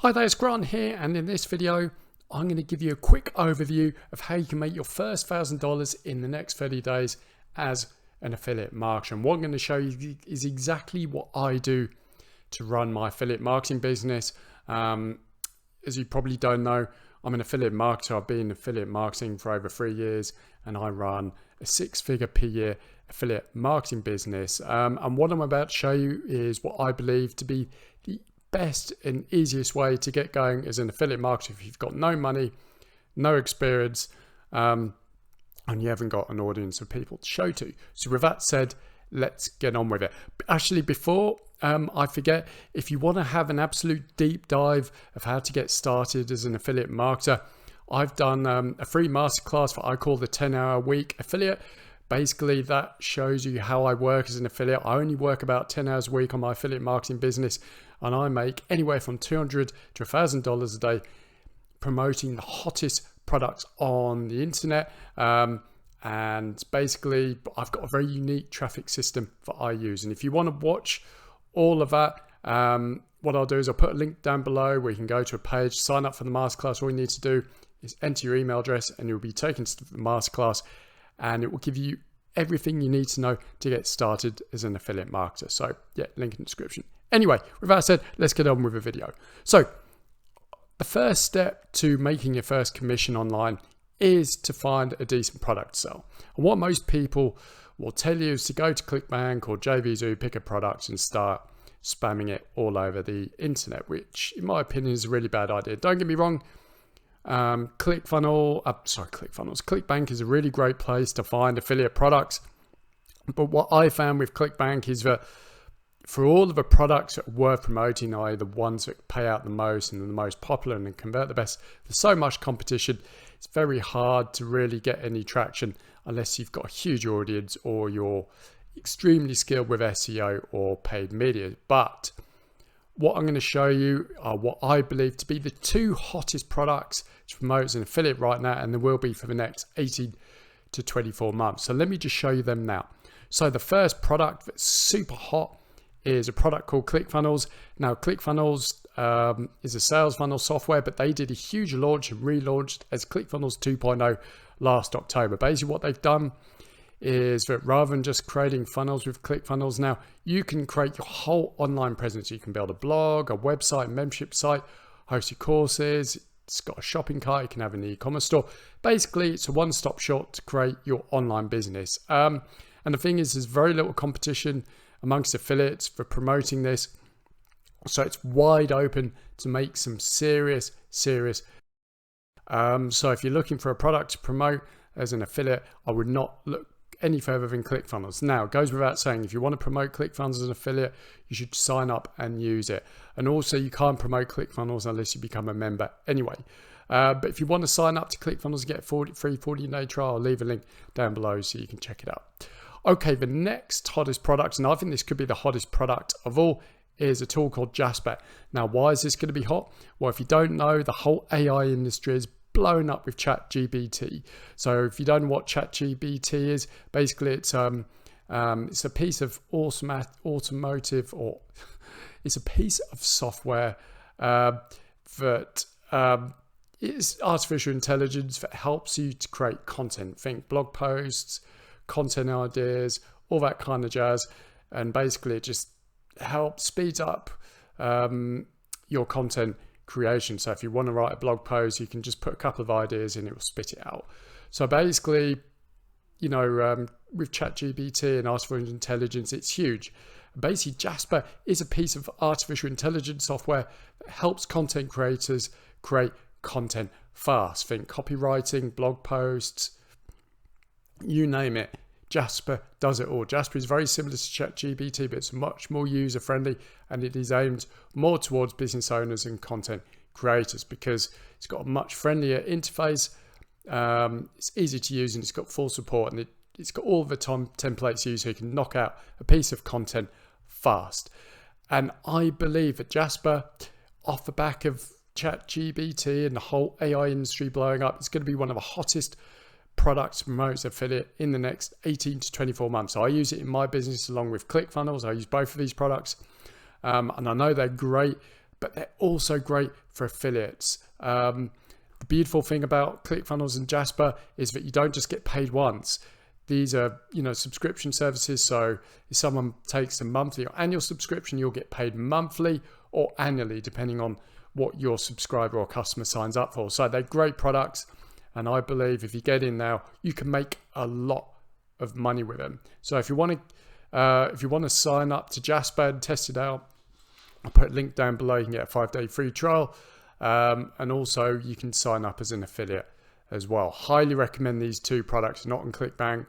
Hi there, it's Grant here, and in this video I'm going to give you a quick overview of how you can make your first $1,000 in the next 30 days as an affiliate marketer. And what I'm going to show you is exactly what I do to run my affiliate marketing business. As you probably don't know, I'm an affiliate marketer. I've been in affiliate marketing for over 3 years, and I run a 6-figure per year affiliate marketing business. And what I'm about to show you is what I believe to be the best and easiest way to get going as an affiliate marketer if you've got no money, no experience, and you haven't got an audience of people to show to. So with that said, let's get on with it. Actually, before I forget, if you want to have an absolute deep dive of how to get started as an affiliate marketer, I've done a free masterclass for I call the 10-hour week affiliate. Basically, that shows you how I work as an affiliate. I only work about 10 hours a week on my affiliate marketing business, and I make anywhere from $200 to $1,000 a day promoting the hottest products on the internet. And basically, I've got a very unique traffic system that I use. And if you want to watch all of that, what I'll do is I'll put a link down below where you can go to a page, sign up for the masterclass. All you need to do is enter your email address and you'll be taken to the masterclass, and it will give you everything you need to know to get started as an affiliate marketer. So yeah, link in the description. Anyway, with that said, let's get on with the video. So the first step to making your first commission online is to find a decent product to sell. And what most people will tell you is to go to ClickBank or JVZoo, pick a product and start spamming it all over the internet, which in my opinion is a really bad idea. Don't get me wrong. ClickBank is a really great place to find affiliate products. But what I found with ClickBank is that for all of the products that are worth promoting, i.e. the ones that pay out the most and the most popular and convert the best, there's so much competition, it's very hard to really get any traction unless you've got a huge audience or you're extremely skilled with SEO or paid media. But what I'm going to show you are what I believe to be the 2 hottest products to promote as an affiliate right now, and there will be for the next 18 to 24 months. So let me just show you them now. So the first product that's super hot is a product called ClickFunnels. Now ClickFunnels is a sales funnel software, but they did a huge launch and relaunched as ClickFunnels 2.0 last October. Basically what they've done is that rather than just creating funnels with ClickFunnels, now you can create your whole online presence. You can build a blog, a website, a membership site, host your courses. It's got a shopping cart. You can have an e-commerce store. Basically, it's a one-stop shop to create your online business. And the thing is, there's very little competition amongst affiliates for promoting this. So it's wide open to make some serious. So if you're looking for a product to promote as an affiliate, I would not look any further than ClickFunnels. Now, it goes without saying, if you want to promote ClickFunnels as an affiliate, you should sign up and use it. And also, you can't promote ClickFunnels unless you become a member anyway. But if you want to sign up to ClickFunnels and get a free 14-day trial, I'll leave a link down below so you can check it out. Okay, the next hottest product, and I think this could be the hottest product of all, is a tool called Jasper. Now, why is this going to be hot? Well, if you don't know, the whole AI industry is blown up with ChatGPT. So if you don't know what ChatGPT is, basically it's a piece of automotive, or it's a piece of software that is artificial intelligence that helps you to create content. Think blog posts, content ideas, all that kind of jazz. And basically it just helps speed up your content creation. So if you want to write a blog post, you can just put a couple of ideas and it will spit it out. So basically, you know, with ChatGPT and artificial intelligence, it's huge. Basically, Jasper is a piece of artificial intelligence software that helps content creators create content fast. Think copywriting, blog posts, you name it. Jasper does it all. Jasper is very similar to ChatGPT, but it's much more user-friendly, and it is aimed more towards business owners and content creators because it's got a much friendlier interface. It's easy to use and it's got full support, and it's got all the templates used so you can knock out a piece of content fast. And I believe that Jasper, off the back of ChatGPT and the whole AI industry blowing up, it's going to be one of the hottest products promotes affiliate in the next 18 to 24 months. So I use it in my business along with ClickFunnels. I use both of these products and I know they're great but they're also great for affiliates. The beautiful thing about ClickFunnels and Jasper is that you don't just get paid once. These are, subscription services. So if someone takes a monthly or annual subscription, you'll get paid monthly or annually, depending on what your subscriber or customer signs up for. So they're great products. And I believe if you get in now, you can make a lot of money with them. So if you want to sign up to Jasper and test it out, I'll put a link down below. You can get a 5-day free trial. And also you can sign up as an affiliate as well. Highly recommend these two products, not on ClickBank.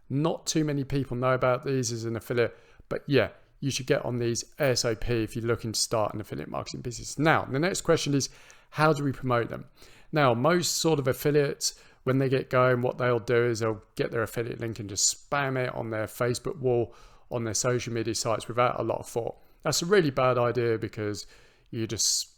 Not too many people know about these as an affiliate, but yeah, you should get on these ASAP if you're looking to start an affiliate marketing business. Now, the next question is, how do we promote them? Now, most sort of affiliates, when they get going, what they'll do is they'll get their affiliate link and just spam it on their Facebook wall, on their social media sites without a lot of thought. That's a really bad idea because you're just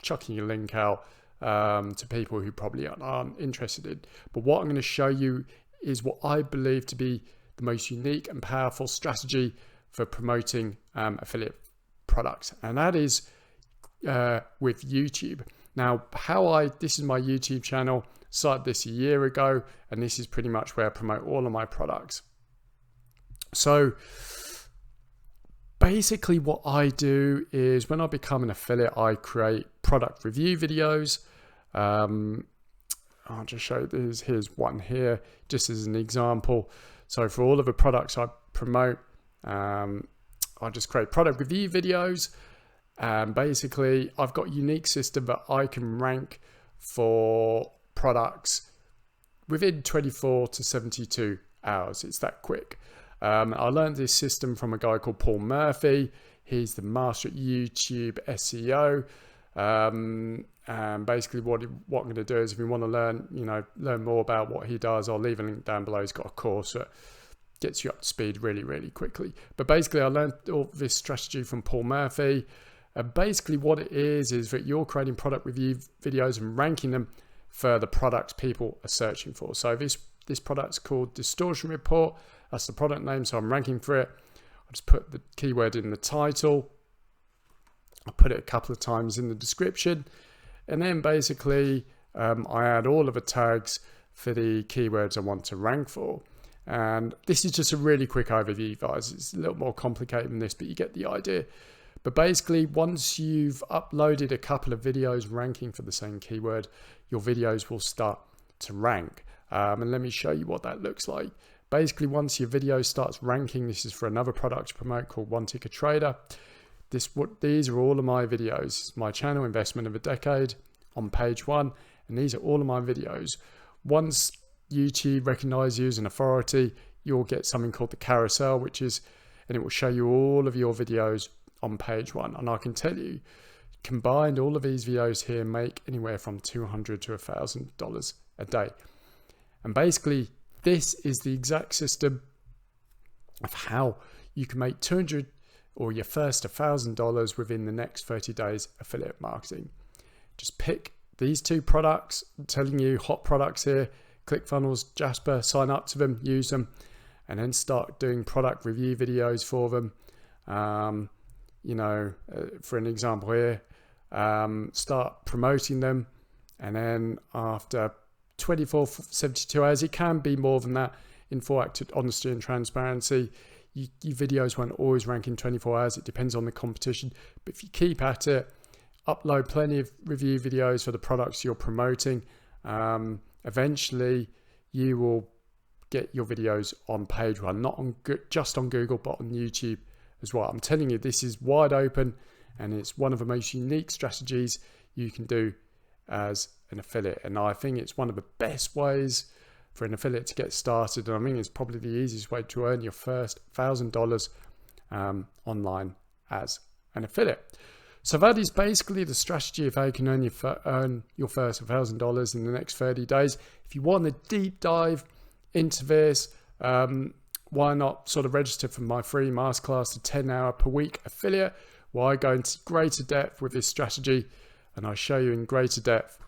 chucking your link out to people who probably aren't interested in. But what I'm going to show you is what I believe to be the most unique and powerful strategy for promoting affiliate products, and that is with YouTube. Now, this is my YouTube channel, started this a year ago, and this is pretty much where I promote all of my products. So basically what I do is when I become an affiliate, I create product review videos. I'll just show you, here's one here, just as an example. So for all of the products I promote, I just create product review videos. And basically I've got a unique system that I can rank for products within 24 to 72 hours. It's that quick. I learned this system from a guy called Paul Murphy. He's the master at YouTube SEO. And basically what I'm going to do is, if you want to learn more about what he does, I'll leave a link down below. He's got a course that gets you up to speed really, really quickly. But basically I learned all this strategy from Paul Murphy. Basically what it is that you're creating product review videos and ranking them for the products people are searching for. So this product's called Distortion Report. That's the product name, so I'm ranking for it. I'll just put the keyword in the title. I'll put it a couple of times in the description. And then basically I add all of the tags for the keywords I want to rank for. And this is just a really quick overview, guys. It's a little more complicated than this, but you get the idea. But basically, once you've uploaded a couple of videos ranking for the same keyword, your videos will start to rank. And let me show you what that looks like. Basically, once your video starts ranking, this is for another product to promote called One Ticker Trader. These are all of my videos. It's my channel, Investment of a Decade, on page 1. And these are all of my videos. Once YouTube recognizes you as an authority, you'll get something called the carousel, and it will show you all of your videos on page 1. And I can tell you, combined, all of these videos here make anywhere from $200 to $1,000 a day. And basically, this is the exact system of how you can make $200 or your first $1,000 within the next 30 days affiliate marketing. Just pick these two products. I'm telling you, hot products here, ClickFunnels, Jasper, sign up to them, use them, and then start doing product review videos for them. For an example here, start promoting them, and then after 24, 72 hours, it can be more than that, in full honesty and transparency, your videos won't always rank in 24 hours. It depends on the competition, but if you keep at it, upload plenty of review videos for the products you're promoting, eventually you will get your videos on page 1, not just on Google, but on YouTube as well. I'm telling you, this is wide open, and it's one of the most unique strategies you can do as an affiliate. And I think it's one of the best ways for an affiliate to get started. And I mean, it's probably the easiest way to earn your first $1,000 online as an affiliate. So that is basically the strategy of how you can earn your first $1,000 in the next 30 days. If you want a deep dive into this, why not sort of register for my free masterclass, the 10-hour per week affiliate, where I go into greater depth with this strategy, and I show you in greater depth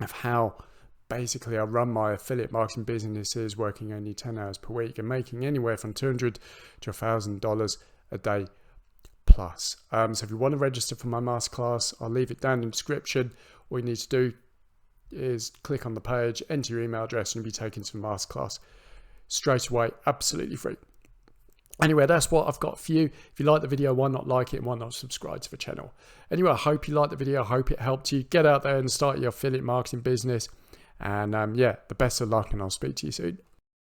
of how basically I run my affiliate marketing businesses, working only 10 hours per week and making anywhere from $200 to $1,000 a day Plus. So if you want to register for my masterclass, I'll leave it down in the description. All you need to do is click on the page, enter your email address, and you'll be taken to the masterclass straight away, absolutely free. Anyway, that's what I've got for you. If you like the video, why not like it and why not subscribe to the channel? Anyway, I hope you liked the video. I hope it helped you. Get out there and start your affiliate marketing business. And yeah, the best of luck, and I'll speak to you soon.